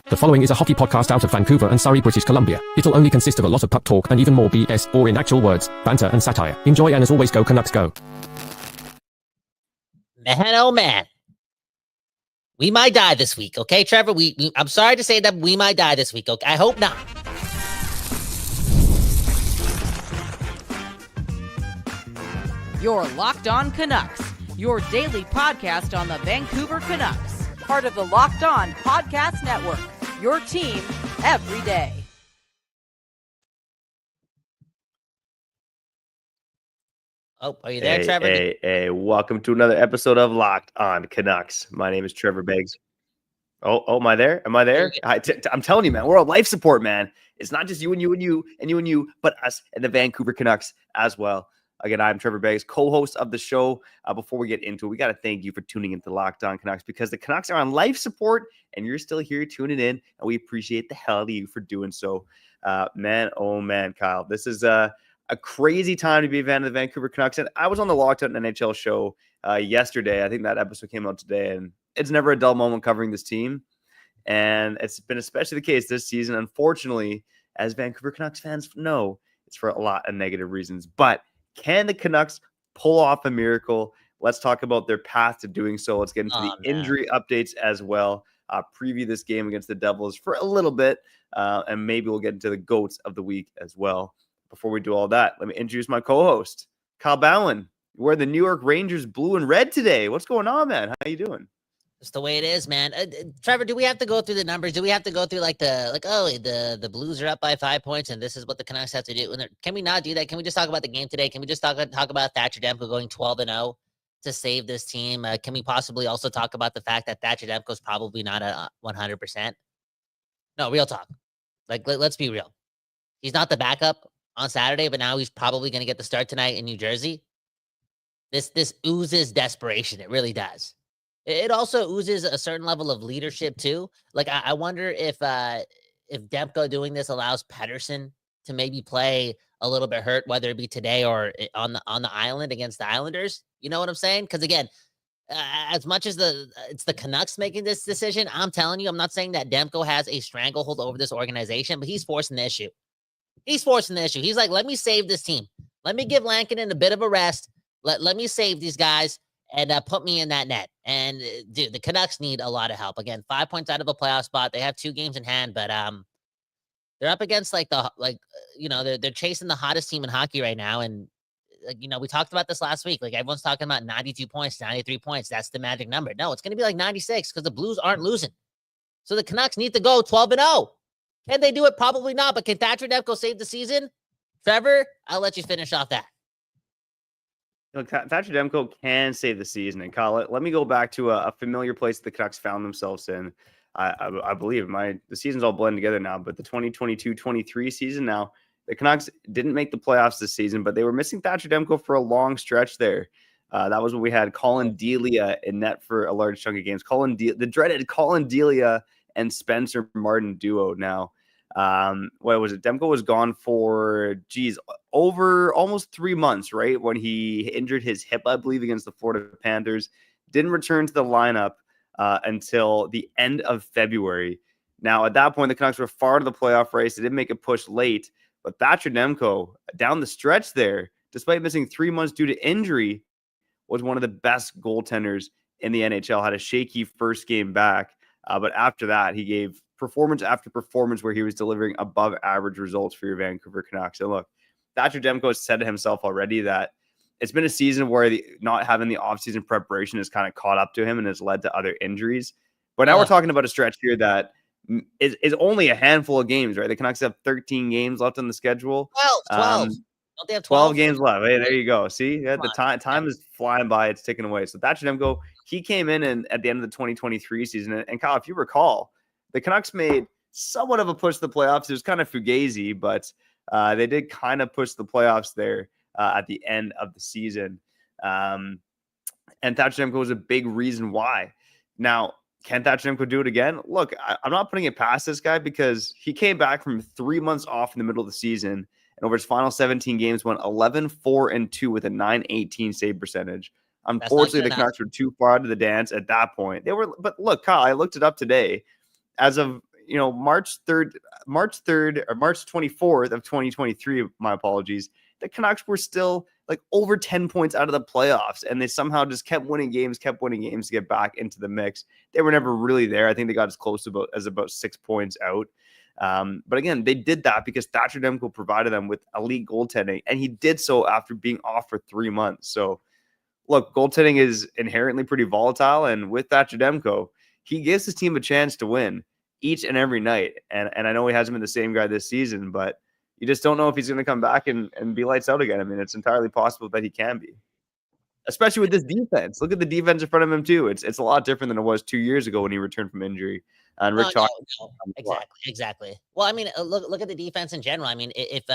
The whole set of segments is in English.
The following is a hockey podcast out of Vancouver and Surrey, British Columbia. It'll only consist of a lot of puck talk and even more BS, or in actual words, banter and satire. Enjoy, and as always, go Canucks go. Man, oh man. We might die this week, okay, Trevor? I'm sorry to say that we might die this week, okay? I hope not. You're Locked On Canucks, your daily podcast on the Vancouver Canucks, part of the Locked On Podcast Network, your team every day. Oh, are you there, Trevor? Hey, welcome to another episode of Locked On Canucks. My name is Trevor Beggs. Oh, am I there? Am I there? I'm telling you, man, we're on life support, man. It's not just you and you and you and you and you, but us and the Vancouver Canucks as well. Again, I'm Trevor Beggs, co-host of the show. Before we get into it, we got to thank you for tuning into Locked On Canucks, because the Canucks are on life support and you're still here tuning in, and we appreciate the hell of you for doing so. Man, oh man, Kyle, this is a crazy time to be a fan of the Vancouver Canucks. And I was on the Locked On NHL show yesterday. I think that episode came out today, and it's never a dull moment covering this team. And it's been especially the case this season. Unfortunately, as Vancouver Canucks fans know, it's for a lot of negative reasons. But can the Canucks pull off a miracle? Let's talk about their path to doing so. Let's get into the injury updates as well. Preview this game against the Devils for a little bit, and maybe we'll get into the GOATs of the week as well. Before we do all that, let me introduce my co-host, Kyle Bowen. We're the New York Rangers blue and red today. What's going on, man? How you doing? It's the way it is, man. Trevor, do we have to go through the numbers? Do we have to go through the Blues are up by 5 points and this is what the Canucks have to do? Can we not do that? Can we just talk about the game today? Can we just talk about Thatcher Demko going 12-0 to save this team? Can we possibly also talk about the fact that Thatcher Demko is probably not at 100%? No, real talk. Let's be real. He's not the backup on Saturday, but now he's probably going to get the start tonight in New Jersey. This oozes desperation. It really does. It also oozes a certain level of leadership too. I wonder if Demko doing this allows Pettersson to maybe play a little bit hurt, whether it be today or on the island against the Islanders. You know what I'm saying? Because again, as much as it's the Canucks making this decision, I'm telling you, I'm not saying that Demko has a stranglehold over this organization, but he's forcing the issue. He's like, let me save this team. Let me give Lankinen a bit of a rest. Let me save these guys and put me in that net. And dude, the Canucks need a lot of help. Again, 5 points out of a playoff spot. They have 2 games in hand, but they're up against they're chasing the hottest team in hockey right now. And we talked about this last week. Everyone's talking about 92 points, 93 points. That's the magic number. No, it's going to be 96 because the Blues aren't losing. So the Canucks need to go 12-0. Can they do it? Probably not. But can Thatcher Demko save the season? Trevor, I'll let you finish off that. Look, Thatcher Demko can save the season. And Kyle, let me go back to a familiar place the Canucks found themselves in. I believe the season's all blended together now, but the 2022-23 season now, the Canucks didn't make the playoffs this season, but they were missing Thatcher Demko for a long stretch there. That was when we had Colin Delia in net for a large chunk of games. The dreaded Colin Delia and Spencer Martin duo now. What was it? Demko was gone for, over almost 3 months, right? When he injured his hip, I believe, against the Florida Panthers. Didn't return to the lineup until the end of February. Now, at that point, the Canucks were far to the playoff race. They didn't make a push late, but Thatcher Demko, down the stretch there, despite missing 3 months due to injury, was one of the best goaltenders in the NHL. Had a shaky first game back, but after that, he gave performance after performance where he was delivering above average results for your Vancouver Canucks. And look, Thatcher Demko has said to himself already that it's been a season where not having the offseason preparation has kind of caught up to him and has led to other injuries. But now we're talking about a stretch here that is only a handful of games, right? The Canucks have 13 games left on the schedule. 12. Don't they have 12 games left? Hey, there you go. See, the time is flying by. It's ticking away. So Thatcher Demko, he came in and at the end of the 2023 season. And Kyle, if you recall, the Canucks made somewhat of a push to the playoffs. It was kind of fugazi, but they did kind of push the playoffs there at the end of the season. And Thatcher Demko was a big reason why. Now, can Thatcher Demko do it again? Look, I'm not putting it past this guy because he came back from 3 months off in the middle of the season, and over his final 17 games went 11-4-2 with a .918 save percentage. Unfortunately, good the enough. Canucks were too far out of the dance at that point. But look, Kyle, I looked it up today. As of March 3rd or March 24th of 2023, my apologies, the Canucks were still like over 10 points out of the playoffs, and they somehow just kept winning games to get back into the mix. They were never really there. I think they got as close to about 6 points out. But again, they did that because Thatcher Demko provided them with elite goaltending, and he did so after being off for 3 months. So look, goaltending is inherently pretty volatile, and with Thatcher Demko, he gives his team a chance to win each and every night. And I know he hasn't been the same guy this season, but you just don't know if he's going to come back and be lights out again. I mean, it's entirely possible that he can be, especially with this defense. Look at the defense in front of him too. It's a lot different than it was 2 years ago when he returned from injury. And Rick No, exactly. Well, I mean, look at the defense in general. I mean, if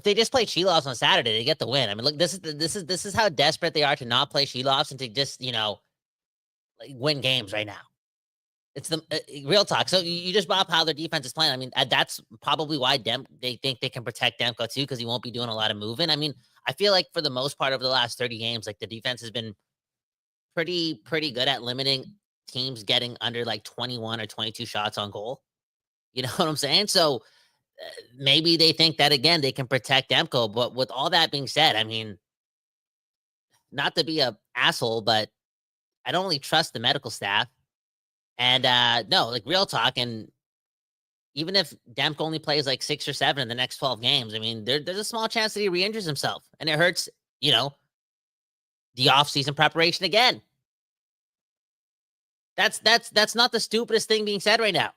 they just play Sheelovs on Saturday, they get the win. I mean, look, this is how desperate they are to not play Sheelovs and to just like win games right now. It's the real talk. So you just brought up how their defense is playing. I mean, that's probably why they think they can protect Demko too, because he won't be doing a lot of moving. I mean, I feel like for the most part over the last 30 games, like the defense has been pretty good at limiting teams getting under like 21 or 22 shots on goal. You know what I'm saying? So maybe they think that again they can protect Demko. But with all that being said, I mean, not to be a asshole, but I don't really trust the medical staff. And no, like real talk. And even if Demko only plays like 6 or 7 in the next 12 games, I mean, there's a small chance that he re-injures himself, and it hurts, the off-season preparation again. That's not the stupidest thing being said right now.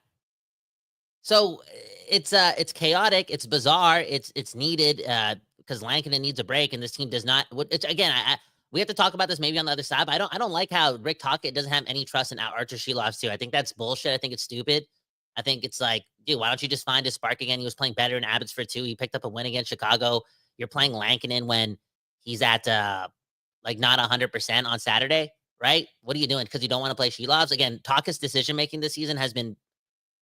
So it's chaotic, it's bizarre, it's needed because Lankinen needs a break, and this team does not. Again, we have to talk about this maybe on the other side, but I don't like how Rick Tocchet doesn't have any trust in Archer Sheelovs too. I think that's bullshit. I think it's stupid. I think it's like, dude, why don't you just find his spark again? He was playing better in Abbotsford too. He picked up a win against Chicago. You're playing Lankinen when he's at like not 100% on Saturday, right? What are you doing? Because you don't want to play Sheelovs? Again, Tocchet's decision making this season has been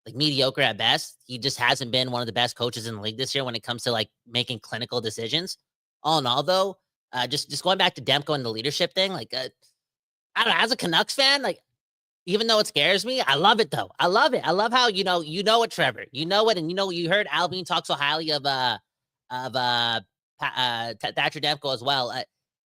like mediocre at best. He just hasn't been one of the best coaches in the league this year when it comes to like making clinical decisions. All in all, though, just going back to Demko and the leadership thing, like I don't know, as a Canucks fan, like even though it scares me, I love it though. I love it. I love how you know it, Trevor. You know it, and you heard Alvin talk so highly of Thatcher Demko as well.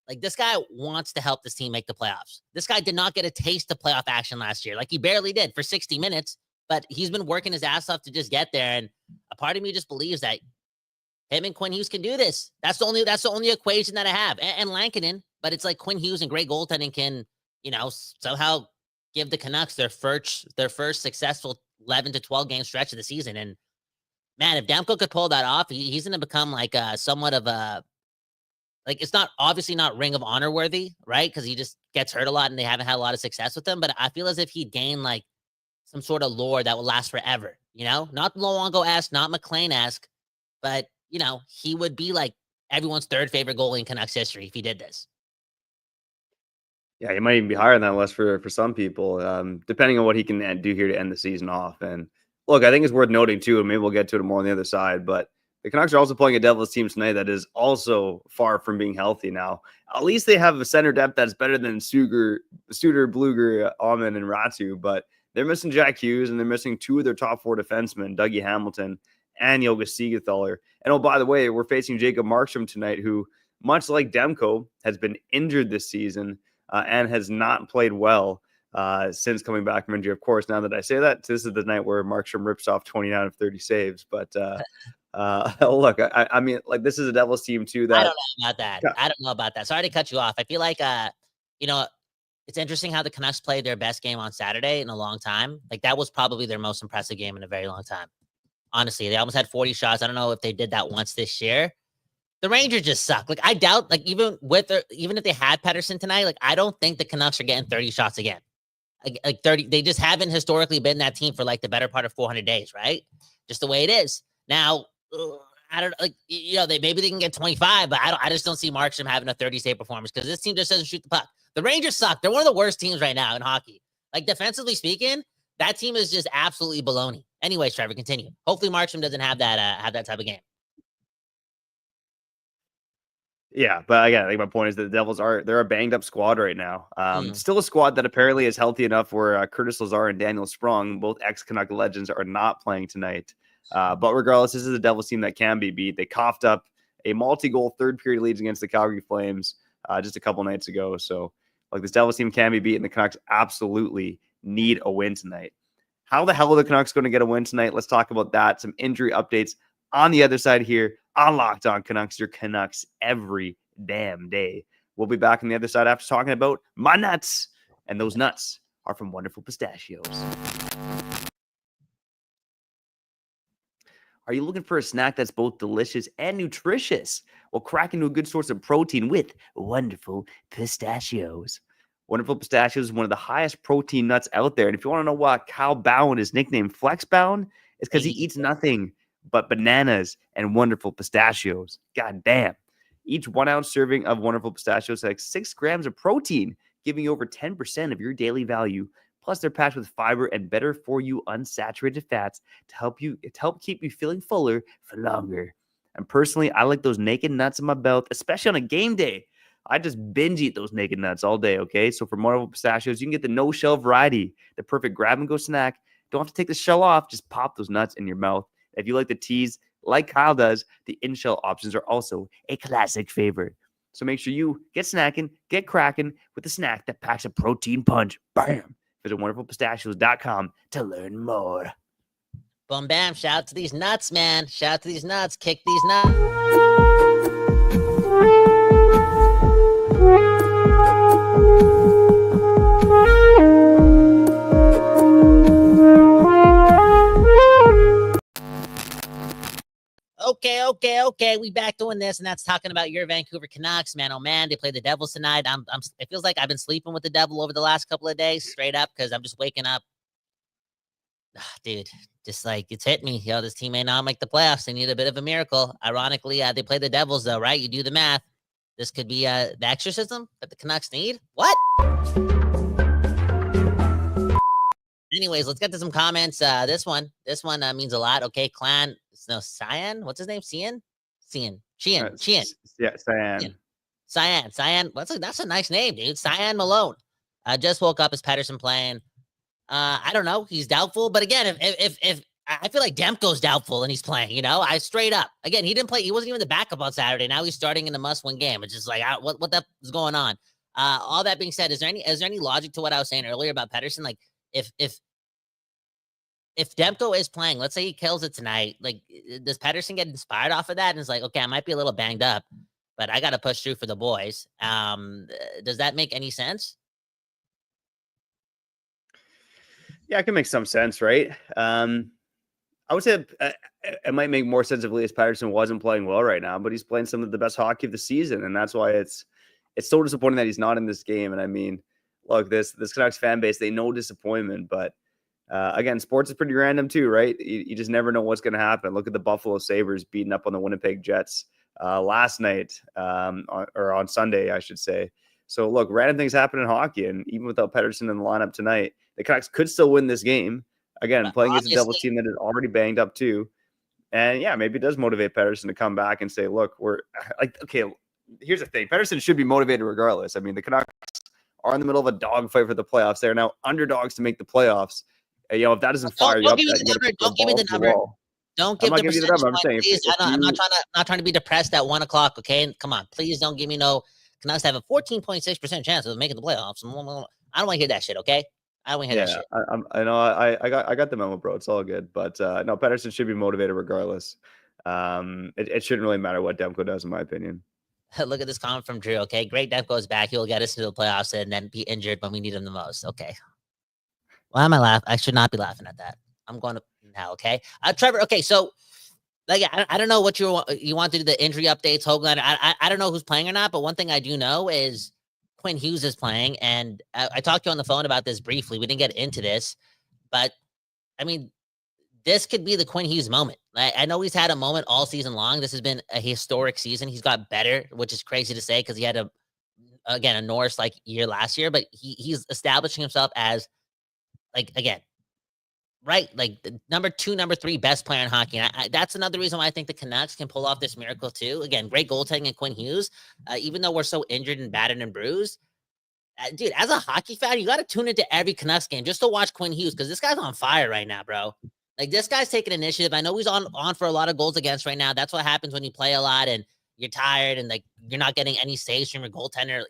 Like this guy wants to help this team make the playoffs. This guy did not get a taste of playoff action last year. Like he barely did for 60 minutes, but he's been working his ass off to just get there. And a part of me just believes that him and Quinn Hughes can do this. That's the only equation that I have. And Lankinen, but it's like Quinn Hughes and great goaltending can, somehow give the Canucks their first successful 11 to 12 game stretch of the season. And man, if Demko could pull that off, he's going to become like somewhat of a, like, it's not obviously not Ring of Honor worthy, right? Because he just gets hurt a lot and they haven't had a lot of success with him. But I feel as if he'd gain like some sort of lore that will last forever, not Luongo-esque, not McLean-esque, but he would be like everyone's third favorite goalie in Canucks history if he did this. Yeah, he might even be higher on that list for some people, depending on what he can do here to end the season off. And look, I think it's worth noting too, and maybe we'll get to it more on the other side, but the Canucks are also playing a Devils team tonight that is also far from being healthy now. At least they have a center depth that's better than Suter, Bluger, Alman, and Ratu, but they're missing Jack Hughes, and they're missing 2 of their top 4 defensemen, Dougie Hamilton and Yoga Siegenthaler. And oh, by the way, we're facing Jacob Markstrom tonight, who, much like Demko, has been injured this season and has not played well since coming back from injury. Of course, now that I say that, this is the night where Markstrom rips off 29 of 30 saves. But look, I mean, like, this is a Devils team too that I don't know about that. Sorry to cut you off. I feel like it's interesting how the Canucks played their best game on Saturday in a long time. Like that was probably their most impressive game in a very long time. Honestly, they almost had 40 shots. I don't know if they did that once this year. The Rangers just suck. Like I doubt, like even if they had Pettersson tonight, like I don't think the Canucks are getting 30 shots again. Like 30, they just haven't historically been that team for like the better part of 400 days, right? Just the way it is. Now, I don't like, maybe they can get 25, but I just don't see Markstrom having a 30 save performance because this team just doesn't shoot the puck. The Rangers suck. They're one of the worst teams right now in hockey. Like defensively speaking, that team is just absolutely baloney. Anyways, Trevor, continue. Hopefully Markstrom doesn't have that type of game. Yeah, but again, I think my point is that the Devils they're a banged up squad right now. Mm. Still a squad that apparently is healthy enough where Curtis Lazar and Daniel Sprung, both ex-Canuck legends, are not playing tonight. But regardless, this is a Devils team that can be beat. They coughed up a multi-goal third period leads against the Calgary Flames just a couple nights ago. So, like, this Devils team can be beat, and the Canucks absolutely need a win tonight. How the hell are the Canucks going to get a win tonight? Let's talk about that. Some injury updates on the other side here on Locked On Canucks, your Canucks every damn day. We'll be back on the other side after talking about my nuts. And those nuts are from wonderful pistachios. Are you looking for a snack that's both delicious and nutritious? Well, crack into a good source of protein with wonderful pistachios. Wonderful Pistachios is one of the highest protein nuts out there. And if you want to know why Kyle Bowen is nicknamed Flex Bowen, it's because he eats nothing but bananas and wonderful pistachios. God damn. Each 1 ounce serving of wonderful pistachios has 6 grams of protein, giving you over 10% of your daily value. Plus, they're packed with fiber and better for you unsaturated fats to help keep you feeling fuller for longer. And personally, I like those naked nuts in my belt, especially on a game day. I just binge eat those naked nuts all day, okay? So for wonderful pistachios, you can get the no-shell variety, the perfect grab-and-go snack. Don't have to take the shell off. Just pop those nuts in your mouth. If you like the tease, like Kyle does, the in-shell options are also a classic favorite. So make sure you get snacking, get cracking with a snack that packs a protein punch. Bam! Visit wonderfulpistachios.com to learn more. Boom, bam. Shout out to these nuts, man. Shout out to these nuts. Kick these nuts. Okay. We back doing this, and that's talking about your Vancouver Canucks, man. Oh man, they play the Devils tonight. It feels like I've been sleeping with the Devil over the last couple of days, straight up, because I'm just waking up. Dude, just like it's hit me. This team may not make the playoffs. They need a bit of a miracle. Ironically, they play the Devils, though, right? You do the math. This could be the exorcism that the Canucks need. What? Anyways, let's get to some comments. This one means a lot. Okay, Clan. No, Cyan. What's his name? Cian. Yeah, Cyan. That's a nice name, dude. Cyan Malone. Just woke up. Is Pettersson playing? I don't know. He's doubtful. But again, if I feel like Demko's doubtful and he's playing, I straight up. Again, he didn't play. He wasn't even the backup on Saturday. Now he's starting in the must-win game. It's just like, what the is going on? All that being said, is there any logic to what I was saying earlier about Pettersson? Like, if Demko is playing, let's say he kills it tonight, like, does Pettersson get inspired off of that? And it's like, okay, I might be a little banged up, but I got to push through for the boys. Does that make any sense? Yeah, it can make some sense, right? I would say it might make more sense if Elias Pettersson wasn't playing well right now, but he's playing some of the best hockey of the season, and that's why it's so disappointing that he's not in this game. And I mean, look, this Canucks fan base, they know disappointment, but again, sports is pretty random too, right? You just never know what's going to happen. Look at the Buffalo Sabres beating up on the Winnipeg Jets last night, or on Sunday, I should say. So look, random things happen in hockey, and even without Pettersson in the lineup tonight, the Canucks could still win this game. Again, playing against a Devils team that is already banged up too. And yeah, maybe it does motivate Pettersson to come back and say, look, we're like, okay, here's the thing. Pettersson should be motivated regardless. I mean, the Canucks are in the middle of a dogfight for the playoffs. They're now underdogs to make the playoffs. If that doesn't fire you up, don't give me the number. Don't give the percentage. I'm saying, I'm not trying to be depressed at 1 o'clock. Okay, come on, please don't give me no. Canucks have a 14.6% chance of making the playoffs. I don't want to hear that shit. Okay, I don't want to hear that shit. I know. I got the memo, bro. It's all good. But no, Pettersson should be motivated regardless. It shouldn't really matter what Demko does, in my opinion. Look at this comment from Drew. Okay, great. Demko's back. He'll get us into the playoffs and then be injured when we need him the most. Okay. Why am I laughing? I should not be laughing at that. I'm going to now. Okay, Trevor. Okay, so like I don't know what you want to do the injury updates. Hoglander. I don't know who's playing or not. But one thing I do know is Quinn Hughes is playing, and I talked to you on the phone about this briefly. We didn't get into this, but I mean, this could be the Quinn Hughes moment. I know he's had a moment all season long. This has been a historic season. He's got better, which is crazy to say because he had a Norris like year last year, but he's establishing himself as like again right, like the number 2, number 3 best player in hockey. And that's another reason why I think the Canucks can pull off this miracle too. Again, great goaltending and Quinn Hughes. Even though we're so injured and battered and bruised, dude, as a hockey fan, you got to tune into every Canucks game just to watch Quinn Hughes because this guy's on fire right now, bro. Like this guy's taking initiative. I know he's on for a lot of goals against right now. That's what happens when you play a lot and you're tired and like you're not getting any saves from your goaltender.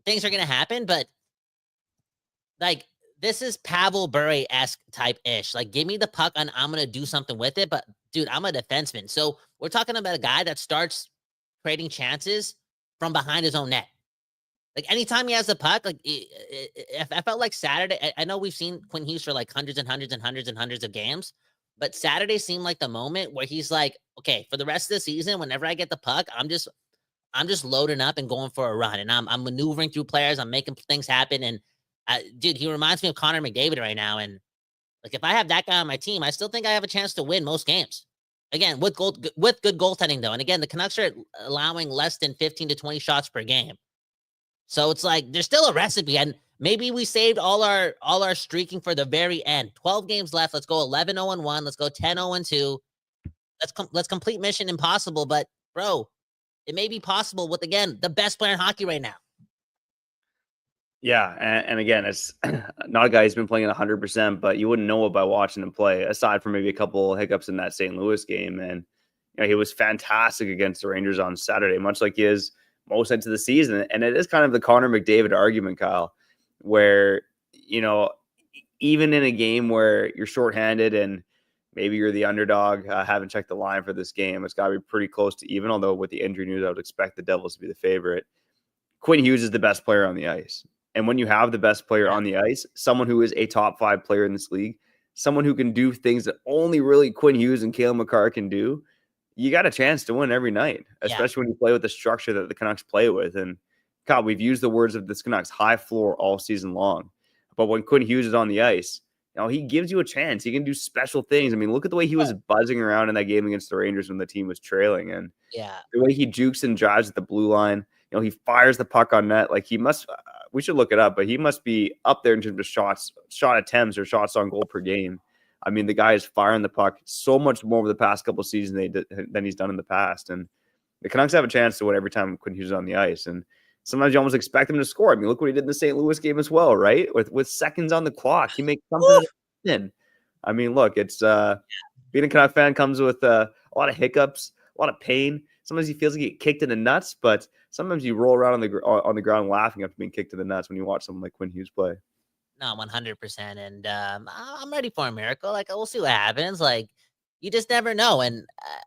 Things are gonna happen, but like this is Pavel Bure-esque type ish. Like, give me the puck and I'm gonna do something with it. But dude, I'm a defenseman, so we're talking about a guy that starts creating chances from behind his own net. Like anytime he has the puck, like I felt like Saturday. I know we've seen Quinn Hughes for like hundreds and hundreds and hundreds and hundreds of games, but Saturday seemed like the moment where he's like, okay, for the rest of the season, whenever I get the puck, I'm just loading up and going for a run, and I'm maneuvering through players, I'm making things happen, and dude, he reminds me of Connor McDavid right now. And like if I have that guy on my team, I still think I have a chance to win most games. Again, with good goaltending though, and again, the Canucks are allowing less than 15 to 20 shots per game. So it's like there's still a recipe, and maybe we saved all our streaking for the very end. 12 games left. Let's go 11-0-1. Let's go 10-0-2. Let's complete Mission Impossible. But bro, it may be possible with again the best player in hockey right now. Yeah, and again, it's not a guy who's been playing at 100%, but you wouldn't know it by watching him play. Aside from maybe a couple hiccups in that St. Louis game, and he was fantastic against the Rangers on Saturday, much like he is most into the season. And it is kind of the Connor McDavid argument, Kyle, where, even in a game where you're shorthanded and maybe you're the underdog, haven't checked the line for this game, it's got to be pretty close to even, although with the injury news, I would expect the Devils to be the favorite. Quinn Hughes is the best player on the ice. And when you have the best player on the ice, someone who is a top 5 player in this league, someone who can do things that only really Quinn Hughes and Cale Makar can do, you got a chance to win every night, especially when you play with the structure that the Canucks play with. And God, we've used the words of this Canucks high floor all season long. But when Quinn Hughes is on the ice, he gives you a chance. He can do special things. I mean, look at the way he was buzzing around in that game against the Rangers when the team was trailing. And the way he jukes and drives at the blue line, he fires the puck on net. Like he must, we should look it up, but he must be up there in terms of shot attempts or shots on goal per game. I mean, the guy is firing the puck so much more over the past couple of seasons than he's done in the past. And the Canucks have a chance to win every time Quinn Hughes is on the ice. And sometimes you almost expect him to score. I mean, look what he did in the St. Louis game as well, right? With seconds on the clock, he makes something in. I mean, look, it's being a Canucks fan comes with a lot of hiccups, a lot of pain. Sometimes he feels like he get kicked in the nuts, but sometimes you roll around on the ground laughing after being kicked in the nuts when you watch someone like Quinn Hughes play. No, 100%. And I'm ready for a miracle. Like, we'll see what happens. Like, you just never know. And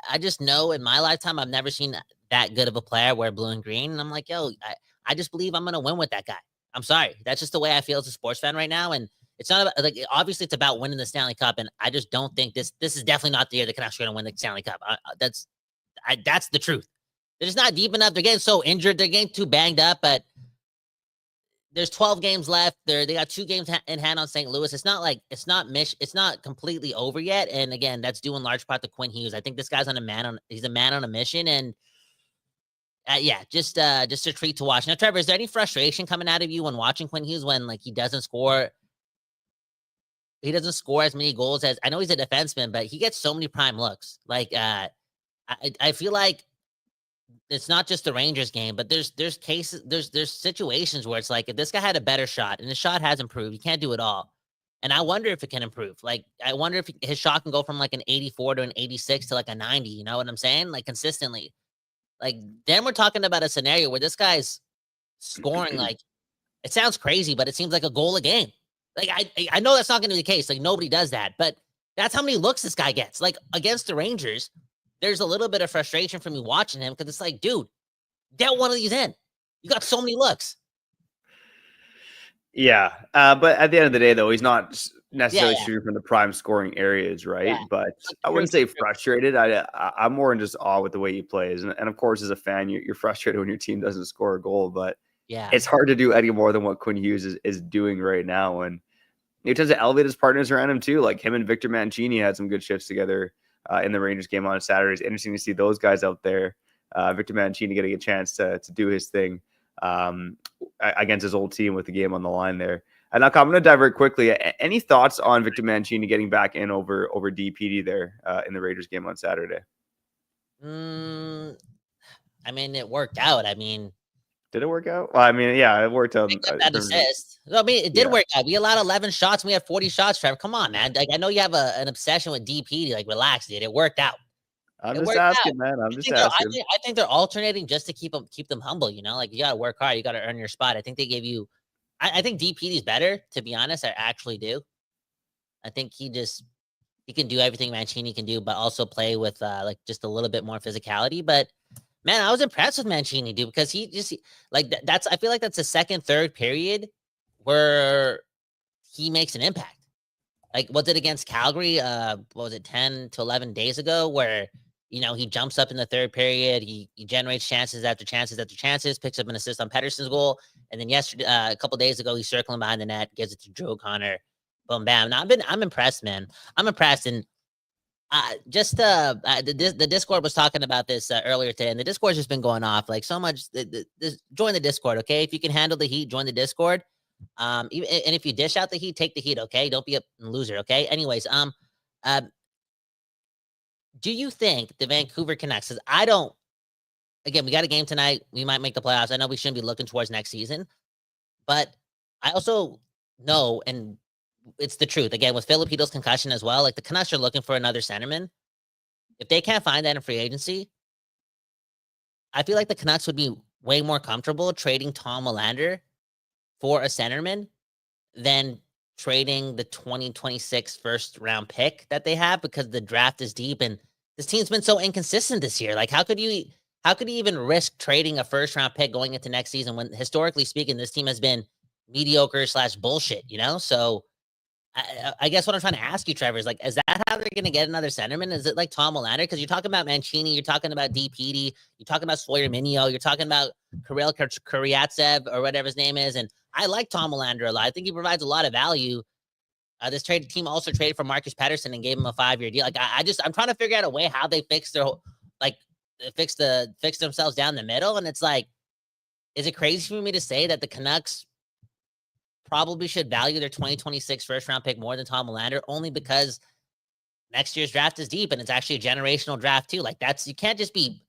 I just know in my lifetime, I've never seen that good of a player wear blue and green. And I'm like, yo, I just believe I'm going to win with that guy. I'm sorry. That's just the way I feel as a sports fan right now. And it's not about, like, obviously it's about winning the Stanley Cup. And I just don't think this is definitely not the year the Canucks are going to win the Stanley Cup. That's the truth. They're just not deep enough. They're getting so injured. They're getting too banged up, but there's 12 games left. They got 2 games in hand on St. Louis. It's not completely over yet. And again, that's due in large part to Quinn Hughes. I think this guy's he's a man on a mission. And just a treat to watch. Now, Trevor, is there any frustration coming out of you when watching Quinn Hughes when like he doesn't score as many goals as, I know he's a defenseman, but he gets so many prime looks. Like I feel like it's not just the Rangers game, but there's cases, there's situations where it's like, if this guy had a better shot and his shot has improved, he can't do it all. And I wonder if it can improve. Like, I wonder if his shot can go from like an 84 to an 86 to like a 90, you know what I'm saying? Like consistently. Like, then we're talking about a scenario where this guy's scoring, like, it sounds crazy, but it seems like a goal a game. Like, I know that's not going to be the case. Like, nobody does that, but that's how many looks this guy gets. Like, against the Rangers, there's a little bit of frustration for me watching him because it's like, dude, get one of these in. You got so many looks. Yeah. But at the end of the day, though, he's not necessarily shooting from the prime scoring areas, right? Yeah. But I wouldn't say frustrated. I'm more in just awe with the way he plays. And of course, as a fan, you're frustrated when your team doesn't score a goal. But it's hard to do any more than what Quinn Hughes is doing right now. And he tends to elevate his partners around him, too. Like him and Victor Mancini had some good shifts together in the Rangers game on Saturday. It's interesting to see those guys out there. Victor Mancini getting a chance to do his thing against his old team with the game on the line there. And I'm going to divert quickly. Any thoughts on Victor Mancini getting back in over DPD there in the Raiders game on Saturday? I mean, it worked out. I mean, did it work out? Well, I mean, yeah, it worked out. That assist. I mean, it did work out. We allowed 11 shots. And we had 40 shots, Trevor. Come on, man. Like, I know you have an obsession with DP. Like, relax, dude. It worked out. I'm just asking, man. I'm just asking. I think they're alternating just to keep them humble. You know, like you got to work hard. You got to earn your spot. I think they gave you. I think DPD is better. To be honest, I actually do. I think he can do everything Mancini can do, but also play with like just a little bit more physicality. But man, I was impressed with Mancini, dude, because he just like that's. I feel like that's the second, third period where he makes an impact. Like, was it against Calgary? What was it, 10 to 11 days ago, where he jumps up in the third period, he generates chances after chances after chances, picks up an assist on Pettersson's goal, and then yesterday, a couple days ago, he's circling behind the net, gives it to Drew O'Connor, boom, bam. Now, I'm impressed, man. I'm impressed, and the Discord was talking about this earlier today, and the Discord's just been going off like so much. Join the Discord, okay? If you can handle the heat, join the Discord. And if you dish out the heat, take the heat, okay? Don't be a loser, okay? Anyways, do you think the Vancouver Canucks, again, we got a game tonight. We might make the playoffs. I know we shouldn't be looking towards next season, but I also know, and it's the truth, again, with Filipino's concussion as well, like the Canucks are looking for another centerman. If they can't find that in free agency, I feel like the Canucks would be way more comfortable trading Tom Hoglander for a centerman than trading the 2026 first round pick that they have, because the draft is deep and this team's been so inconsistent this year. Like, how could you even risk trading a first round pick going into next season when, historically speaking, this team has been mediocre / bullshit, So I guess what I'm trying to ask you, Trevor, is like, is that how they're going to get another centerman? Is it like Tom Hoglander? Because you're talking about Mancini, you're talking about DPD, you're talking about Sawyer Minio, you're talking about Kirill Kuryatsev or whatever his name is. And I like Tom Hoglander a lot. I think he provides a lot of value. This trade team also traded for Marcus Pettersson and gave him a 5-year deal. Like, I'm trying to figure out a way how they fix themselves down the middle. And it's like, is it crazy for me to say that the Canucks probably should value their 2026 first round pick more than Tom Hoglander, only because next year's draft is deep and it's actually a generational draft too? Like, you can't just be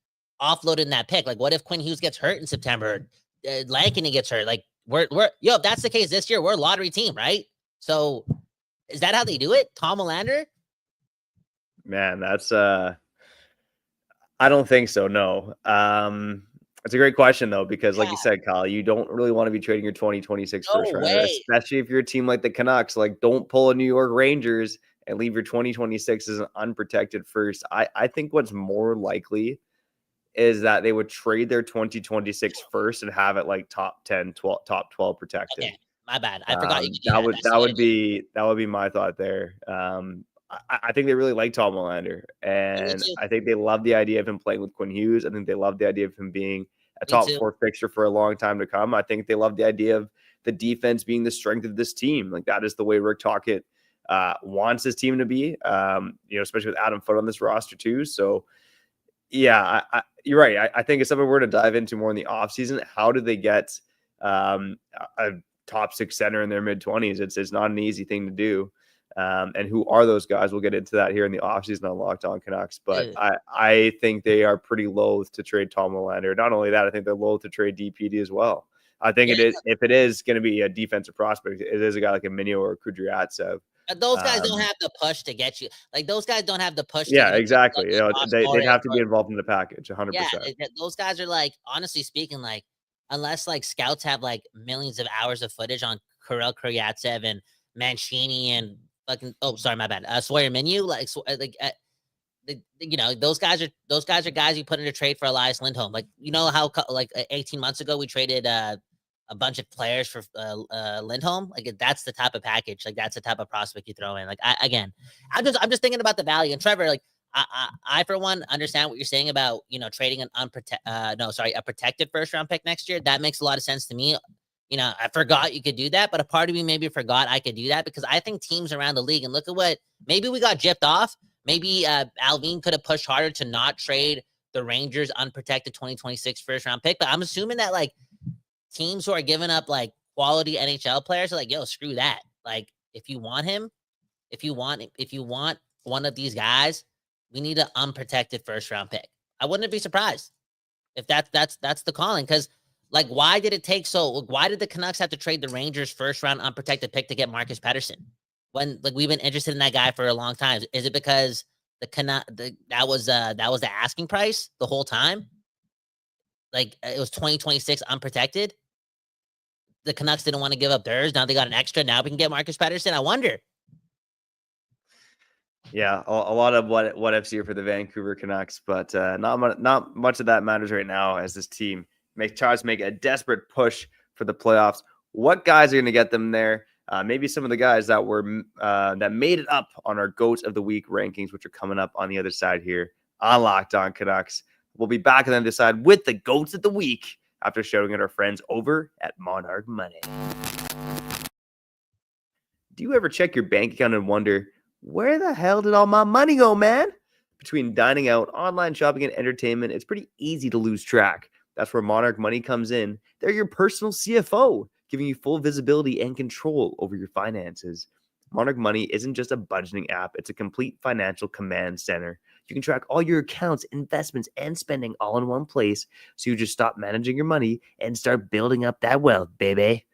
offloading that pick. Like, what if Quinn Hughes gets hurt in September? Lankinen gets hurt. Like, if that's the case this year, we're a lottery team, right? So is that how they do it? Tom Hoglander? Man, that's I don't think so. No. It's a great question though, because like you said, Kyle, you don't really want to be trading your 2026 first rounder, especially if you're a team like the Canucks. Like, don't pull a New York Rangers and leave your 2026 as an unprotected first. I think what's more likely is that they would trade their 2026 first and have it like top 10, top 12 protected. Okay. My bad. I forgot you could do that would be my thought there. I think they really like Tom Hoglander, and I think they love the idea of him playing with Quinn Hughes. I think they love the idea of him being a top 4 fixture for a long time to come. I think they love the idea of the defense being the strength of this team. Like, that is the way Rick Tocchet wants his team to be, especially with Adam Foote on this roster too. So yeah, you're right. I think it's something we're going to dive into more in the offseason. How do they get a top 6 center in their mid-20s? It's not an easy thing to do. And who are those guys? We'll get into that here in the offseason on Locked On Canucks. But I think they are pretty loath to trade Tom Hoglander. Not only that, I think they're loath to trade DPD as well. I think it is, if it is going to be a defensive prospect, it is a guy like a Minio or Kuryatsev. Those guys don't have the push to get you. Like, those guys don't have the push. Yeah, exactly. They'd have to be involved in the package 100%. Yeah, those guys are like, honestly speaking, like, unless like scouts have like millions of hours of footage on Kirill Kuryatsev and Mancini and fucking, sorry, my bad. Sawyer Minio, those guys are guys you put in a trade for Elias Lindholm. Like, how like 18 months ago we traded a bunch of players for Lindholm. Like, that's the type of package. Like, that's the type of prospect you throw in. Like, I'm just thinking about the value. And Trevor, like, I for one understand what you're saying about trading a protected first round pick next year. That makes a lot of sense to me. I forgot you could do that, but a part of me maybe forgot I could do that, because I think teams around the league, and look at what, maybe we got gypped off. Maybe Alvin could have pushed harder to not trade the Rangers unprotected 2026 first round pick. But I'm assuming that like teams who are giving up like quality NHL players are like, yo, screw that. Like, if you want him, if you want one of these guys, we need an unprotected first round pick. I wouldn't be surprised if that's the calling. Because like, why did the Canucks have to trade the Rangers first round unprotected pick to get Marcus Pettersson when like we've been interested in that guy for a long time? Is it because that was the asking price the whole time? Like, it was 2026 unprotected. The Canucks didn't want to give up theirs. Now they got an extra. Now we can get Marcus Pettersson. I wonder. Yeah, a lot of what ifs here for the Vancouver Canucks, but not much of that matters right now as this team tries to make a desperate push for the playoffs. What guys are going to get them there? Maybe some of the guys that made it up on our Goats of the Week rankings, which are coming up on the other side here on Locked On Canucks. We'll be back on the other side with the Goats of the Week after showing at our friends over at Monarch Money. Do you ever check your bank account and wonder, where the hell did all my money go, man? Between dining out, online shopping, and entertainment, it's pretty easy to lose track. That's where Monarch Money comes in. They're your personal CFO, giving you full visibility and control over your finances. Monarch Money isn't just a budgeting app. It's a complete financial command center. You can track all your accounts, investments, and spending all in one place, so you just stop managing your money and start building up that wealth, baby.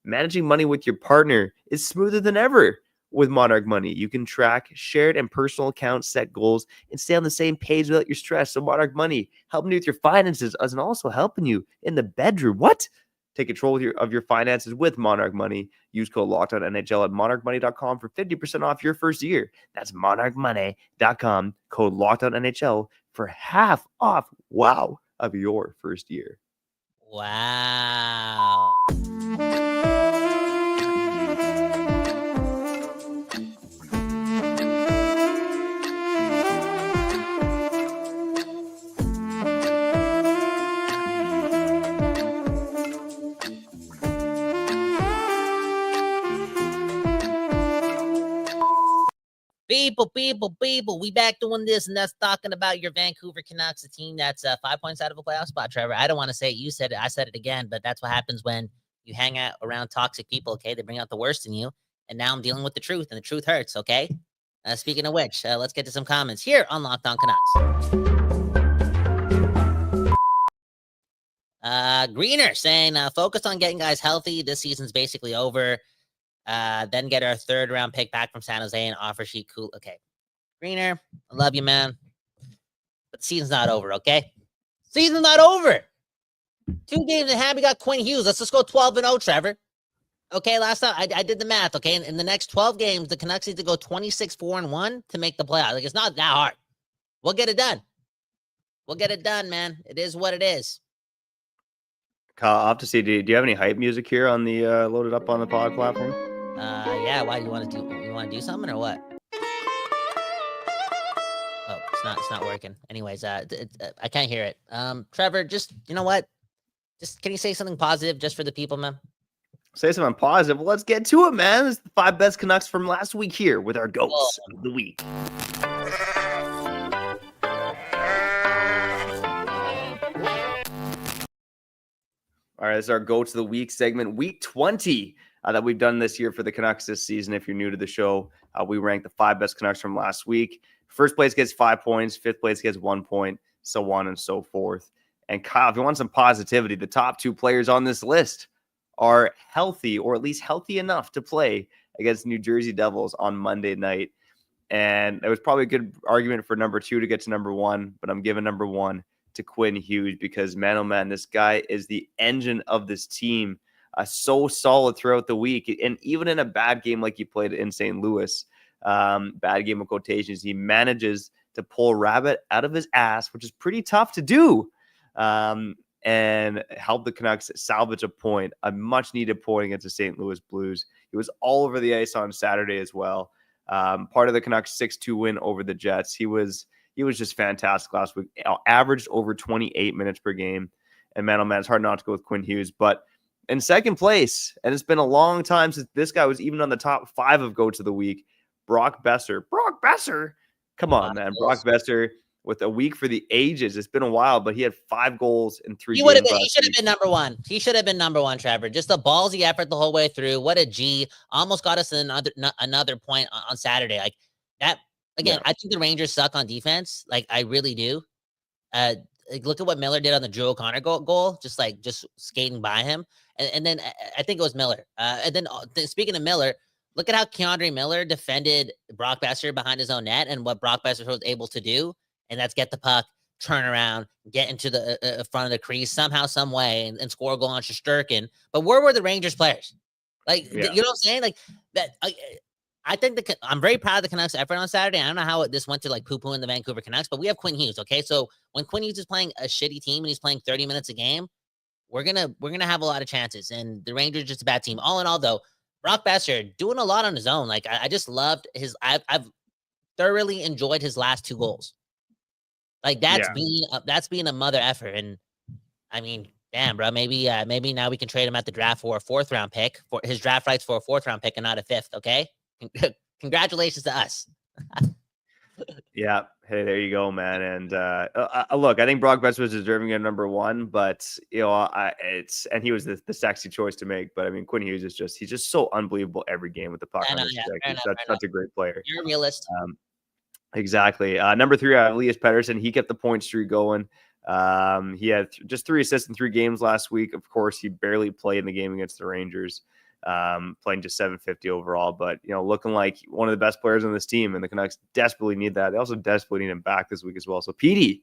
Managing money with your partner is smoother than ever. With Monarch Money, you can track shared and personal accounts, set goals, and stay on the same page without your stress. So Monarch Money, helping you with your finances, and also helping you in the bedroom. What? Take control of your finances with Monarch Money. Use code LOCKEDONNHL at monarchmoney.com for 50% off your first year. That's monarchmoney.com, code LOCKEDONNHL for half off, of your first year. Wow. People, we back doing this, and that's talking about your Vancouver Canucks, a team that's 5 points out of a playoff spot, Trevor. I don't want to say it. You said it. I said it again, but that's what happens when you hang out around toxic people, okay? They bring out the worst in you, and now I'm dealing with the truth, and the truth hurts, okay? Speaking of which, let's get to some comments here on Locked On Canucks. Greener saying, focus on getting guys healthy. This season's basically over. Then get our third round pick back from San Jose and offer sheet. Cool. Okay. Greener, I love you, man. But the season's not over, okay? Season's not over. 2 games in hand, we got Quinn Hughes. Let's just go 12-0, Trevor. Okay, last time I did the math, okay? In the next 12 games, the Canucks need to go 26-4-1 to make the playoffs. Like, it's not that hard. We'll get it done. We'll get it done, man. It is what it is. Kyle, I'll have to see. Do you have any hype music here on the loaded up on the pod platform? Yeah. Why do you want to do something or what? Oh, it's not working. Anyways, I can't hear it. Trevor, just, you know what? Just, can you say something positive just for the people, man? Say something positive. Well, let's get to it, man. It's the 5 best Canucks from last week here with our Goats of the Week. All right, this is our Goats of the Week segment, week 20 that we've done this year for the Canucks this season. If you're new to the show, we rank the 5 best Canucks from last week. First place gets 5 points, 5th place gets 1 point, so on and so forth. And Kyle, if you want some positivity, the top 2 players on this list are healthy, or at least healthy enough to play against New Jersey Devils on Monday night. And there was probably a good argument for number 2 to get to number 1, but I'm giving number 1 to Quinn Hughes because, man, oh man, this guy is the engine of this team. So solid throughout the week. And even in a bad game like he played in St. Louis, bad game of quotations, he manages to pull a rabbit out of his ass, which is pretty tough to do, and help the Canucks salvage a point, a much-needed point against the St. Louis Blues. He was all over the ice on Saturday as well. Part of the Canucks 6-2 win over the Jets. He was just fantastic last week. Averaged over 28 minutes per game. And man, oh man, it's hard not to go with Quinn Hughes. But in second place, and it's been a long time since this guy was even on the top 5 of Goats of the Week, Brock Besser. Brock Besser? Come on, man. Brock Besser with a week for the ages. It's been a while, but he had 5 goals in 3 He games. He should have been number one. He should have been number one, Trevor. Just a ballsy effort the whole way through. What a G. Almost got us another point on Saturday. Like that again. Yeah. I think the Rangers suck on defense. Like I really do. Like, look at what Miller did on the Drew O'Connor goal. Just skating by him. And then I think it was Miller. And then speaking of Miller, look at how Keandre Miller defended Brock Besser behind his own net and what Brock Besser was able to do. And that's get the puck, turn around, get into the front of the crease somehow, some way, and score a goal on Shesterkin. But where were the Rangers players? Like, you know what I'm saying? Like that. I think I'm very proud of the Canucks' effort on Saturday. I don't know how this went to like poo-poo in the Vancouver Canucks, but we have Quinn Hughes. Okay, so when Quinn Hughes is playing a shitty team and he's playing 30 minutes a game, we're gonna have a lot of chances. And the Rangers are just a bad team. All in all, though, Brock Besser doing a lot on his own. Like I just loved his. I've thoroughly enjoyed his last 2 goals. Like that's being a mother effort. And I mean, damn, bro, maybe now we can trade him at the draft for a 4th round pick for his draft rights for a 4th round pick and not a 5th. Okay. Congratulations to us. Yeah. Hey, there you go, man. And look, I think Brock Besser was deserving of number 1, but he was the sexy choice to make. But I mean, Quinn Hughes he's just so unbelievable every game with the puck on his stick. That's a great player. You're a realist. Exactly. Number 3, Elias Pettersson. He kept the point streak going. He had just 3 assists in 3 games last week. Of course, he barely played in the game against the Rangers. Playing just 750 overall, but looking like one of the best players on this team, and the Canucks desperately need that. They also desperately need him back this week as well. So Petey,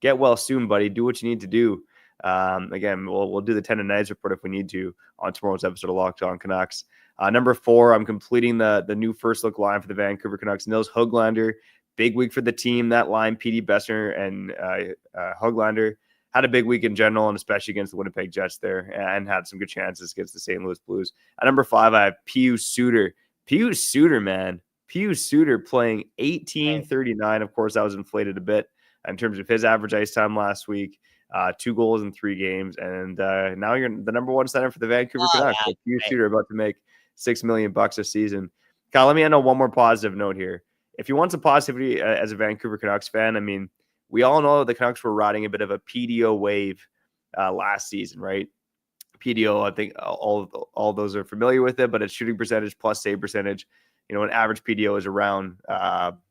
get well soon, buddy. Do what you need to do. Again, we'll do the 10 and 9s report if we need to on tomorrow's episode of Locked On Canucks. Number 4, I'm completing the new first look line for the Vancouver Canucks. Nils Hoglander, big week for the team. That line, Petey, Besser, and Hoglander had a big week in general, and especially against the Winnipeg Jets there, and had some good chances against the St. Louis Blues. At number 5, I have Pius Suter. Pius Suter, man. Pius Suter playing 18:39. Of course, that was inflated a bit in terms of his average ice time last week. 2 goals in 3 games, and now you're the number 1 center for the Vancouver Canucks. So Pius Suter about to make $6 million a season. Kyle, let me end on one more positive note here. If you want some positivity as a Vancouver Canucks fan, I mean, we all know the Canucks were riding a bit of a PDO wave last season, right? PDO, I think all those are familiar with it, but it's shooting percentage plus save percentage. An average PDO is around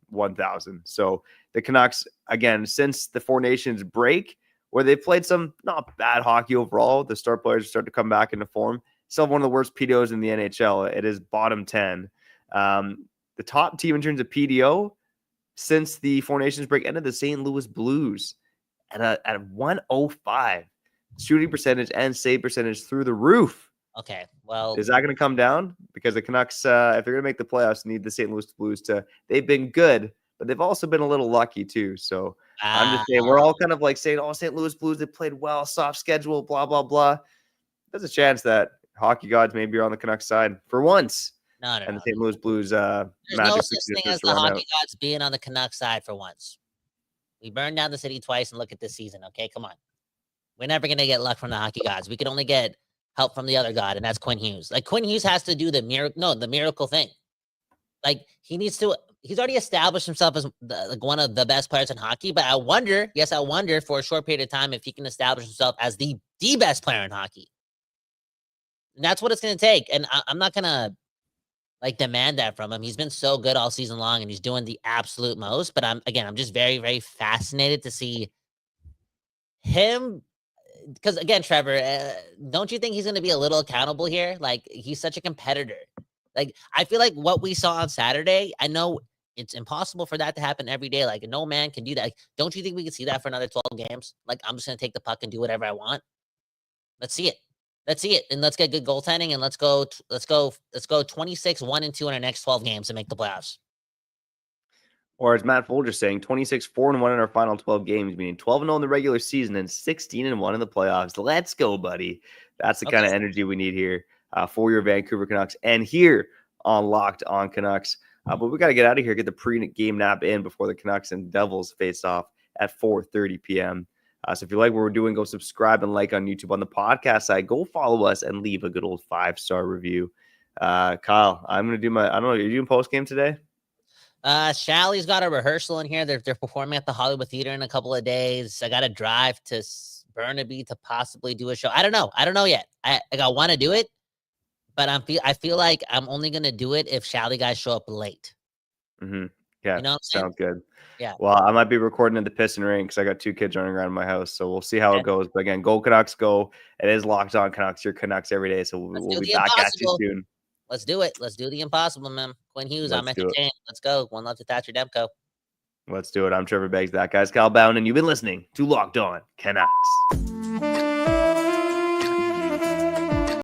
1,000. So the Canucks, again, since the Four Nations break, where they played some not bad hockey overall, the star players start to come back into form. Still one of the worst PDOs in the NHL. It is bottom 10. The top team in terms of PDO since the Four Nations break ended the St. Louis Blues at 105. Shooting percentage and save percentage through the roof. Okay, well, is that going to come down? Because the Canucks, if they're going to make the playoffs, need the St. Louis Blues to. They've been good, but they've also been a little lucky too. So I'm just saying, we're all kind of like saying, "Oh, St. Louis Blues, they played well, soft schedule, blah blah blah." There's a chance that hockey gods maybe are on the Canucks side for once. No. And the St. Louis Blues. There's no such thing as the hockey gods being on the Canucks side for once. We burned down the city twice, and look at this season. Okay, come on. We're never gonna get luck from the hockey gods. We can only get help from the other god, and that's Quinn Hughes. Like Quinn Hughes has to do the miracle thing. Like he's already established himself as one of the best players in hockey. But I wonder for a short period of time if he can establish himself as the best player in hockey. And that's what it's gonna take. And I'm not gonna demand that from him. He's been so good all season long, and he's doing the absolute most. But I'm just very, very fascinated to see him. Because again, Trevor, don't you think he's going to be a little accountable here? Like he's such a competitor. Like I feel like what we saw on Saturday, I know it's impossible for that to happen every day. Like no man can do that. Like, don't you think we could see that for another 12 games? Like I'm just going to take the puck and do whatever I want. Let's see it. And let's get good goaltending, and let's go 26-1-2 in our next 12 games to make the playoffs. Or as Matt Folger saying, 26-4-1 in our final 12 games, meaning 12-0 in the regular season and 16-1 in the playoffs. Let's go, buddy. That's the kind of energy we need here for your Vancouver Canucks and here on Locked On Canucks. But we got to get out of here, get the pre-game nap in before the Canucks and Devils face off at 4:30 p.m. So if you like what we're doing, go subscribe and like on YouTube. On the podcast side, go follow us and leave a good old 5-star review. Kyle, I'm going to do I don't know, are you doing post-game today? Shally's got a rehearsal in here. They're performing at the Hollywood Theater in a couple of days. I got to drive to Burnaby to possibly do a show. I don't know yet. I want to do it, but I feel like I'm only gonna do it if Shally guys show up late. Mm-hmm. Yeah, you know what I'm saying? sounds good. Yeah. Well, I might be recording at the Piston Ring because I got 2 kids running around my house, so we'll see how it goes. But again, go Canucks, go! It is Locked On Canucks, your Canucks every day. So we'll be back at you soon. Let's do it. Let's do the impossible, man. Quinn Hughes, I'm entertained. Let's go. One love to Thatcher Demko. Let's do it. I'm Trevor Beggs. That guy's Cal Bound, and you've been listening to Locked On Canucks.